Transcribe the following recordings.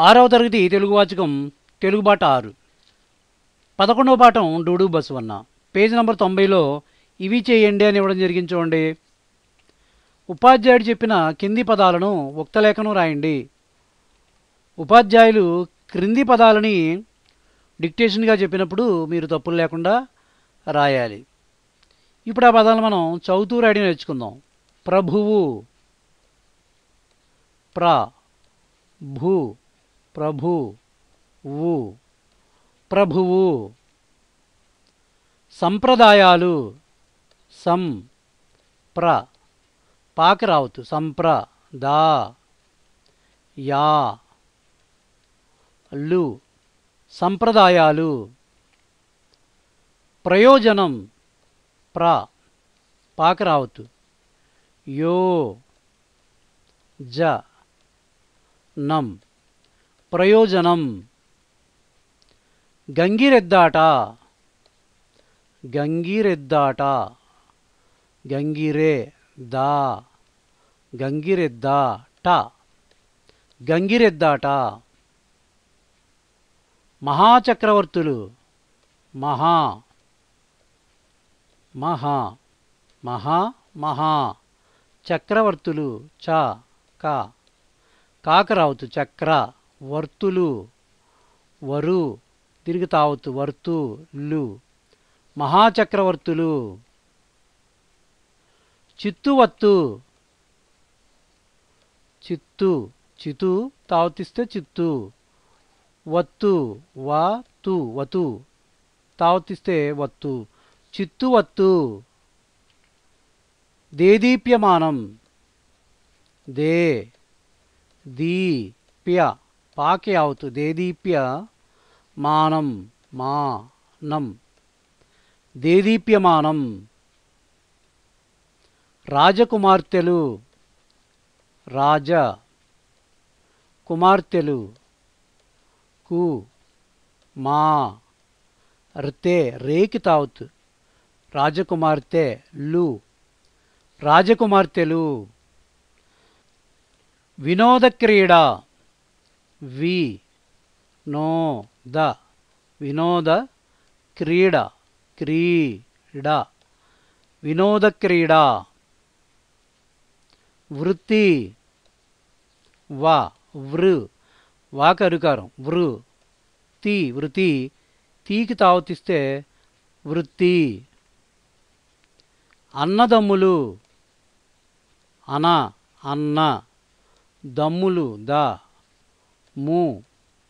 ఆరవ తరగతి తెలుగు వాచకం తెలుగు బాట 6 11వ పాఠం డూడు బసవన్న పేజ్ నంబర్ 90లో ఇవి చేయండి అని ఇవ్వడం జరిగింది చూడండి. ఉపాధ్యాయుడు చెప్పిన కింది పదాలను ఉక్తలేఖనం రాయండి. ఉపాధ్యాయులు క్రింది పదాలని డిక్టేషన్గా చెప్పినప్పుడు మీరు తప్పులు లేకుండా రాయాలి. ఇప్పుడు ఆ పదాలను మనం చదువుతూ రాయడం నేర్చుకుందాం. ప్రభువు, భూ, ప్రభు, వు, ప్రభువు. సంప్రదాయాలు, పాకి రావద్దు, లు, సంప్రదాయాలు. ప్రయోజనం, పాకి రావద్దు, నం, ప్రయోజనం. గంగిరెద్దాట, గంగిరెద్దాట. మహాచక్రవర్తులు, చక్రవర్తులు, కాకరావతు, చక్ర, వర్తులు, వరు, తిరిగి తావత్తు, వర్తులు, మహాచక్రవర్తులు. చిత్తువత్తు, చితు తావతిస్తే చిత్తు, వత్తు, వతు తావతిస్తే వత్తు, చిత్తువత్తు. దేదీప్యమానం, దీప్య, పాకి ఆవుతు, దేదీప్య మానం, దేదీప్యమానం. రాజకుమార్తెలు, కుమార్తెలు, రేకి తావతు, రాజకుమార్తెలు. వినోద క్రీడ, వినోద క్రీడ, వినోద క్రీడ. వృత్తి, వాకి అరుకారం, వృత్తి, తీకి తావతిస్తే వృత్తి. అన్నదమ్ములు, అన్న, దమ్ములు,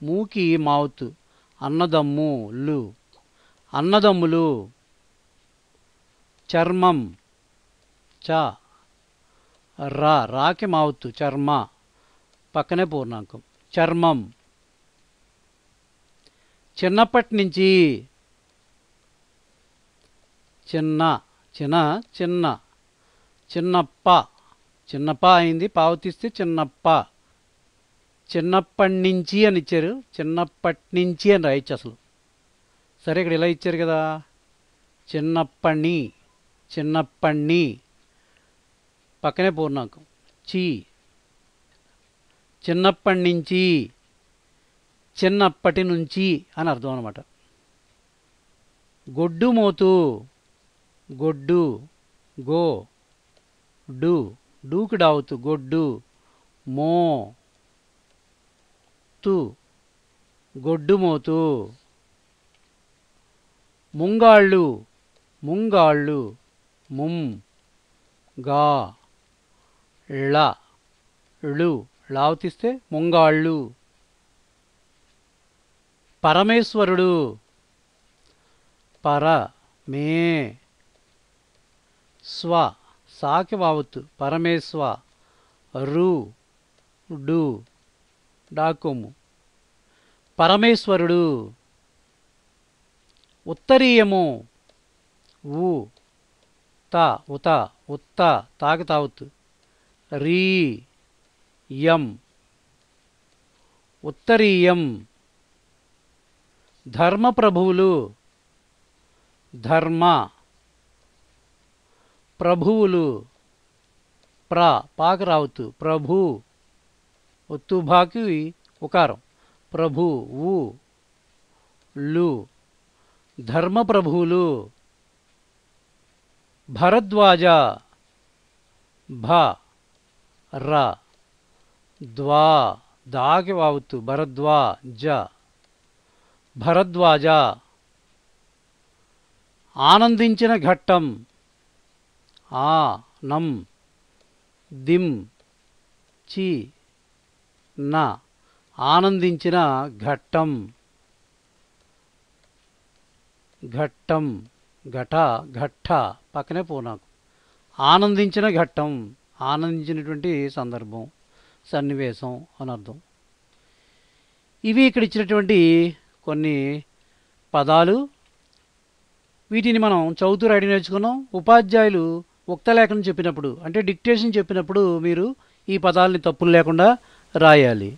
మూకి మావుతు, అన్నదమ్ములు. చర్మం, రాకి మావుతు, చర్మ, పక్కనే పూర్ణాంకం, చర్మం. చిన్నప్పటి నుంచి, చిన్నప్ప అయింది, పావతిస్తే చిన్నప్ప. చిన్నప్పటి నుంచి అని ఇచ్చారు, చిన్నప్పటి నుంచి అని రాయొచ్చు అసలు. సరే, ఇక్కడ ఇలా ఇచ్చారు కదా, చిన్నప్పణ్ణి, పక్కనే పూర్ణాంకం, చిన్నప్పటి నుంచి, చిన్నప్పటి నుంచి అని అర్థం అన్నమాట. గొడ్డుమోతు, డూకి డావుతు, గొడ్డు, గొడ్డుమోతు. ముంగాళ్ళు, లావతిస్తే ముంగాళ్ళు. పరమేశ్వరుడు, సాకి వావత్తు, పరమేశ్వ, డాకొమ్ము, పరమేశ్వరుడు. ఉత్తరీయము, ఉత్త, తాకి తావత్తు, ఉత్తరీయం. ధర్మప్రభువులు, ప్రభువులు, పాకి రావత్తు, ప్రభు, ఒత్తు భాకి ఉకారం, ప్రభు ఊ లు ధర్మప్రభువులు భరద్వాజ భ ర ద్వా దాకి వావుతు భరద్వాజ భరద్వాజ ఆనందించిన ఘట్టం ఆ నం దిం చి న ఆనందించిన ఘట్టం ఘట్టం ఘట ఘట్ట పక్కనే పోనాకు ఆనందించిన ఘట్టం ఆనందించినటువంటి సందర్భం సన్నివేశం అని అర్థం. ఇవి ఇక్కడ ఇచ్చినటువంటి కొన్ని పదాలు. వీటిని మనం చదువుతూ రాయడం నేర్చుకున్నాం. ఉపాధ్యాయులు ఉక్తలేఖనం చెప్పినప్పుడు అంటే డిక్టేషన్ చెప్పినప్పుడు మీరు ఈ పదాలని తప్పులు లేకుండా రాయాలి.